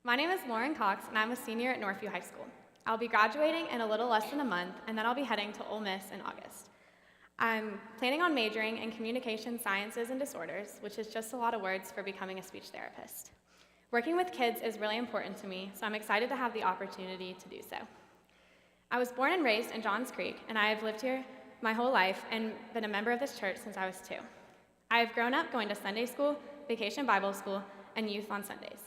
My name is Lauren Cox, and I'm a senior at Northview High School. I'll be graduating in a little less than a month, and then I'll be heading to Ole Miss in August. I'm planning on majoring in communication sciences and disorders, which is just a lot of words for becoming a speech therapist. Working with kids is really important to me, so I'm excited to have the opportunity to do so. I was born and raised in Johns Creek, and I have lived here my whole life and been a member of this church since I was 2. I have grown up going to Sunday school, vacation Bible school, and youth on Sundays.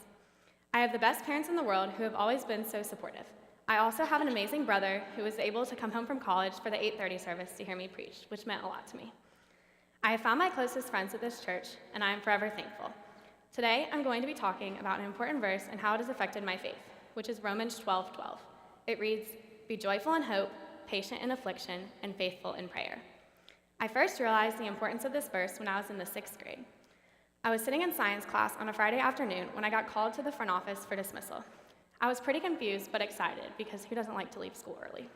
I have the best parents in the world who have always been so supportive. I also have an amazing brother who was able to come home from college for the 8:30 service to hear me preach, which meant a lot to me. I have found my closest friends at this church, and I am forever thankful. Today, I'm going to be talking about an important verse and how it has affected my faith, which is Romans 12:12. It reads, "Be joyful in hope, patient in affliction, and faithful in prayer." I first realized the importance of this verse when I was in the 6th grade. I was sitting in science class on a Friday afternoon when I got called to the front office for dismissal. I was pretty confused but excited because who doesn't like to leave school early?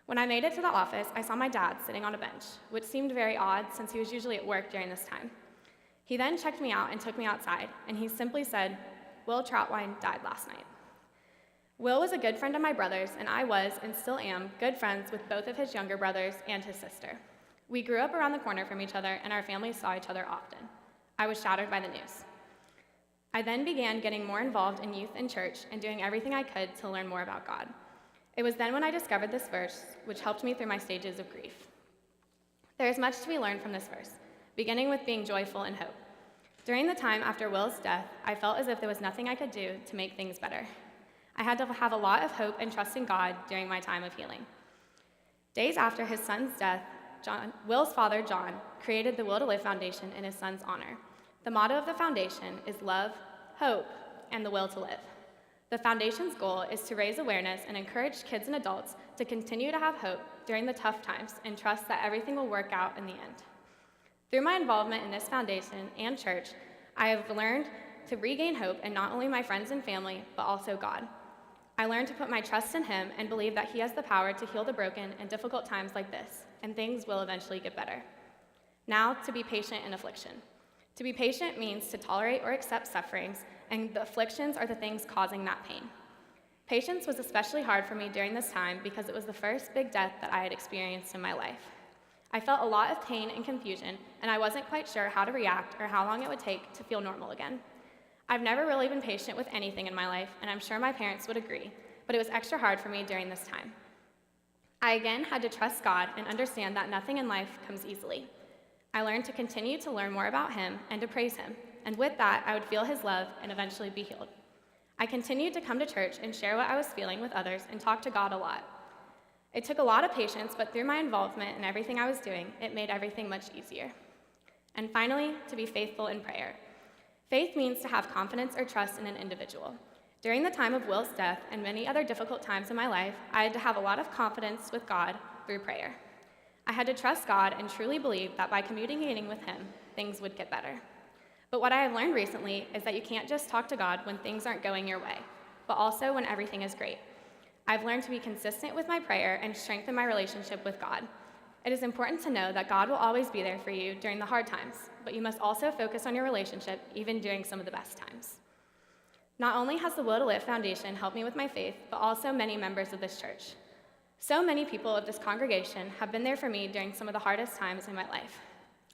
When I made it to the office, I saw my dad sitting on a bench, which seemed very odd since he was usually at work during this time. He then checked me out and took me outside, and he simply said, "Will Troutwine died last night." Will was a good friend of my brother's, and I was, and still am, good friends with both of his younger brothers and his sister. We grew up around the corner from each other, and our families saw each other often. I was shattered by the news. I then began getting more involved in youth and church and doing everything I could to learn more about God. It was then when I discovered this verse, which helped me through my stages of grief. There is much to be learned from this verse, beginning with being joyful in hope. During the time after Will's death, I felt as if there was nothing I could do to make things better. I had to have a lot of hope and trust in God during my time of healing. Days after his son's death, Will's father, John, created the Will to Live Foundation in his son's honor. The motto of the foundation is love, hope, and the will to live. The foundation's goal is to raise awareness and encourage kids and adults to continue to have hope during the tough times and trust that everything will work out in the end. Through my involvement in this foundation and church, I have learned to regain hope in not only my friends and family, but also God. I learned to put my trust in Him and believe that He has the power to heal the broken in difficult times like this, and things will eventually get better. Now, to be patient in affliction. To be patient means to tolerate or accept sufferings, and the afflictions are the things causing that pain. Patience was especially hard for me during this time because it was the first big death that I had experienced in my life. I felt a lot of pain and confusion, and I wasn't quite sure how to react or how long it would take to feel normal again. I've never really been patient with anything in my life, and I'm sure my parents would agree, but it was extra hard for me during this time. I again had to trust God and understand that nothing in life comes easily. I learned to continue to learn more about Him and to praise Him, and with that, I would feel His love and eventually be healed. I continued to come to church and share what I was feeling with others and talk to God a lot. It took a lot of patience, but through my involvement in everything I was doing, it made everything much easier. And finally, to be faithful in prayer. Faith means to have confidence or trust in an individual. During the time of Will's death and many other difficult times in my life, I had to have a lot of confidence with God through prayer. I had to trust God and truly believe that by communicating with Him, things would get better. But what I have learned recently is that you can't just talk to God when things aren't going your way, but also when everything is great. I've learned to be consistent with my prayer and strengthen my relationship with God. It is important to know that God will always be there for you during the hard times, but you must also focus on your relationship even during some of the best times. Not only has the Will to Live Foundation helped me with my faith, but also many members of this church. So many people of this congregation have been there for me during some of the hardest times in my life.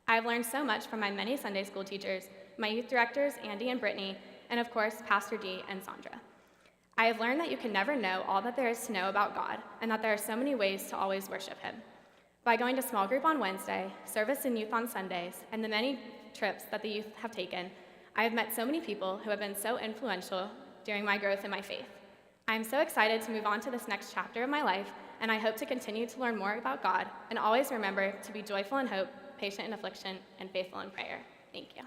I have learned so much from my many Sunday school teachers, my youth directors, Andy and Brittany, and of course, Pastor Dee and Sandra. I have learned that you can never know all that there is to know about God, and that there are so many ways to always worship Him. By going to small group on Wednesday, service and youth on Sundays, and the many trips that the youth have taken, I have met so many people who have been so influential during my growth in my faith. I am so excited to move on to this next chapter of my life, and I hope to continue to learn more about God and always remember to be joyful in hope, patient in affliction, and faithful in prayer. Thank you.